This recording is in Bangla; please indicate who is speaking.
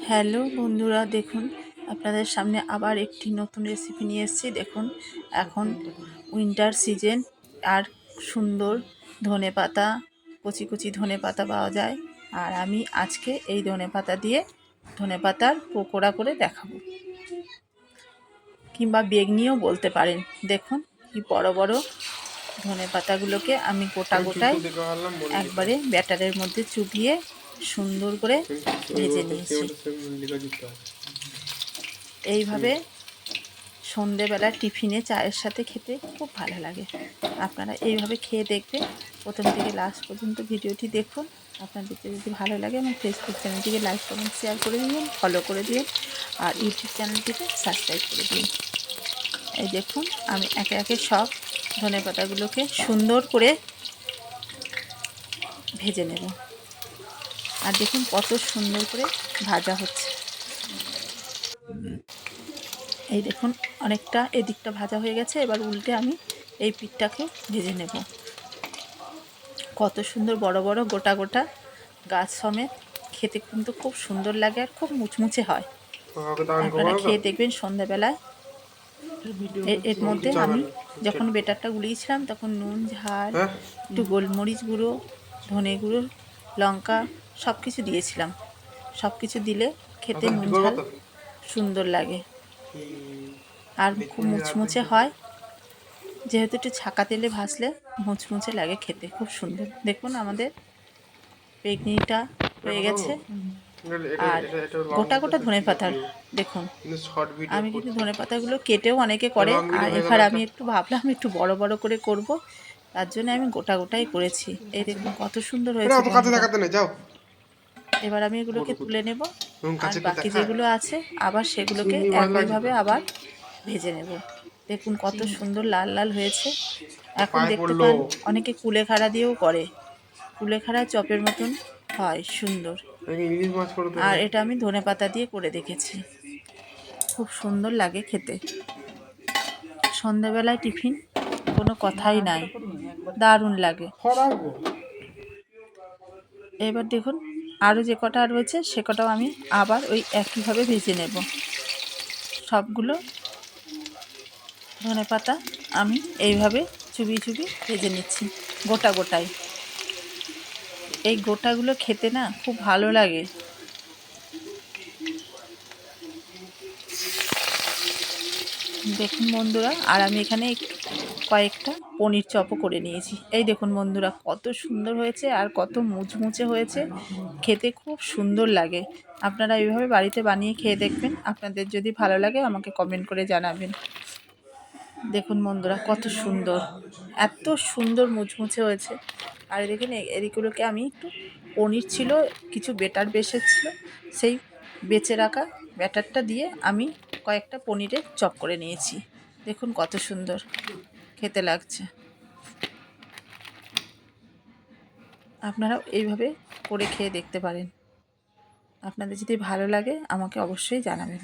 Speaker 1: হ্যালো বন্ধুরা, দেখুন আপনাদের সামনে আবার একটি নতুন রেসিপি নিয়ে এসেছি। দেখুন এখন উইন্টার সিজন আর সুন্দর ধনেপাতা, কচি কচি ধনেপাতা পাওয়া যায়। আর আমি আজকে এই ধনেপাতা দিয়ে ধনেপাতার পকোড়া করে দেখাবো, কিংবা বেগনিও বলতে পারেন। দেখুন কি বড় বড় ধনেপাতাগুলোকে আমি গোটা গোটায় একবারে ব্যাটারের মধ্যে চুবিয়ে সুন্দর করে ভেজে নিয়েছি। এইভাবে সন্ধেবেলা টিফিনে চায়ের সাথে খেতে খুব ভালো লাগে। আপনারা এইভাবে খেয়ে দেখবেন। প্রথম থেকে লাস্ট পর্যন্ত ভিডিওটি দেখুন। আপনাদেরকে যদি ভালো লাগে আমার ফেসবুক চ্যানেলটিকে লাইক কমেন্ট শেয়ার করে দিন, ফলো করে দিন, আর ইউটিউব চ্যানেলটিকে সাবস্ক্রাইব করে দিন। এই দেখুন আমি একে একে সব ধনেপাতাগুলোকে সুন্দর করে ভেজে নেব। আর দেখুন কত সুন্দর করে ভাজা হচ্ছে। এই দেখুন অনেকটা এদিকটা ভাজা হয়ে গেছে। এবার উল্টে আমি এই পিঠটাকে ভেজে নেব। কত সুন্দর বড় বড় গোটা গোটা গাছ সমেত, খেতে কিন্তু খুব সুন্দর লাগে আর খুব মুচমুচে হয়। আপনারা খেয়ে দেখবেন সন্ধ্যাবেলায়। এর মধ্যে আমি যখন বেটারটা গুলিয়েছিলাম তখন নুন, ঝাল, একটু গোলমরিচ গুঁড়ো, ধনে গুঁড়ো, লঙ্কা সব কিছু দিয়েছিলাম। সব কিছু দিলে খেতে নুন ঝাল সুন্দর লাগে আর খুব মুচমুচে হয়। যেহেতু একটু ছাকা তেলে ভাজলে মুচমুচে লাগে, খেতে খুব সুন্দর। দেখুন আমাদের বেগনিটা হয়ে গেছে। আর গোটা গোটা ধনেপাতার দেখুন, আমি কিন্তু ধনেপাতাগুলো কেটেও অনেকে করে, আর এবার আমি একটু ভাবলাম একটু বড় বড় করে করব, তার জন্য আমি গোটা গোটাই করেছি। এই দেখুন কত সুন্দর হয়েছে। এবার আমি এগুলোকে তুলে নেব, আর বাকি যেগুলো আছে আবার সেগুলোকে একইভাবে আবার ভেজে নেব। দেখুন কত সুন্দর লাল লাল হয়েছে। এখন দেখতে পান অনেকে কুলেখাড়া দিয়েও করে, কুলেখাড়া চপের মতন হয় সুন্দর। আর এটা আমি ধনেপাতা দিয়ে করে দেখেছি, খুব সুন্দর লাগে খেতে। সন্ধ্যাবেলায় টিফিন কোনো কথাই নাই, দারুণ লাগে। এবার দেখুন আরও যে কটা রয়েছে সে কটাও আমি আবার ওই একইভাবে ভেজে নেব। সবগুলো ধনেপাতা আমি এইভাবে চুবি চুবি ভেজে নিচ্ছি গোটা গোটাই। এই গোটাগুলো খেতে না খুব ভালো লাগে। দেখুন বন্ধুরা, আর আমি এখানে কয়েকটা পনির চপও করে নিয়েছি। এই দেখুন বন্ধুরা কত সুন্দর হয়েছে আর কত মুচমুচে হয়েছে, খেতে খুব সুন্দর লাগে। আপনারা এইভাবে বাড়িতে বানিয়ে খেয়ে দেখবেন। আপনাদের যদি ভালো লাগে আমাকে কমেন্ট করে জানাবেন। দেখুন বন্ধুরা কত সুন্দর, এত সুন্দর মুচমুচে হয়েছে। আর দেখুন এদিকগুলোকে আমি একটু পনির ছিল, কিছু বেটার বেসেছিল, সেই বেঁচে রাখা ব্যাটারটা দিয়ে আমি কয়েকটা পনিরের চপ করে নিয়েছি। দেখুন কত সুন্দর খেতে লাগছে। আপনারাও এইভাবে করে খেয়ে দেখতে পারেন। আপনাদের যদি ভালো লাগে আমাকে অবশ্যই জানাবেন।